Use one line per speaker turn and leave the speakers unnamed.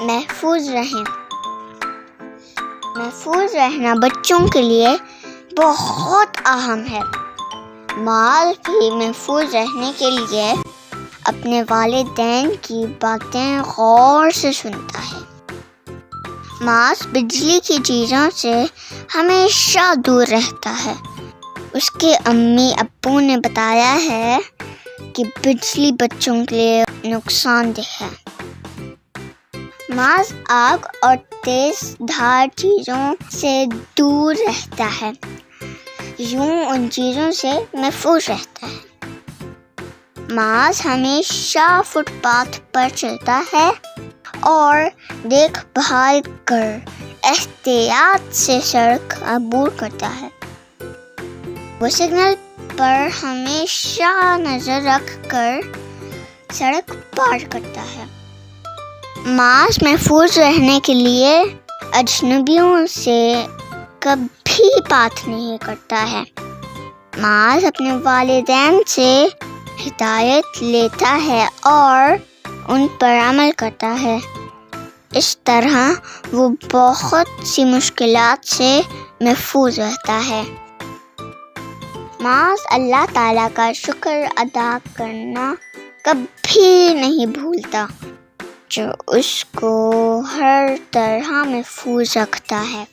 محفوظ رہیں۔ محفوظ رہنا بچوں کے لیے بہت اہم ہے۔ ماس بھی محفوظ رہنے کے لیے اپنے والدین کی باتیں غور سے سنتا ہے۔ ماس بجلی کی چیزوں سے ہمیشہ دور رہتا ہے۔ اس کے امی ابو نے بتایا ہے کہ بجلی بچوں کے لیے نقصان دہ ہے۔ ماس آگ اور تیز دھار چیزوں سے دور رہتا ہے، یوں ان چیزوں سے محفوظ رہتا ہے۔ ماس ہمیشہ فٹ پاتھ پر چلتا ہے اور دیکھ بھال کر احتیاط سے سڑک عبور کرتا ہے۔ وہ سگنل پر ہمیشہ نظر رکھ کر سڑک پار کرتا ہے۔ ماس محفوظ رہنے کے لیے اجنبیوں سے کبھی بات نہیں کرتا ہے۔ ماس اپنے والدین سے ہدایت لیتا ہے اور ان پر عمل کرتا ہے۔ اس طرح وہ بہت سی مشکلات سے محفوظ رہتا ہے۔ ماس اللہ تعالیٰ کا شکر ادا کرنا کبھی نہیں بھولتا، جو اس کو ہر طرح محفوظ رکھتا ہے۔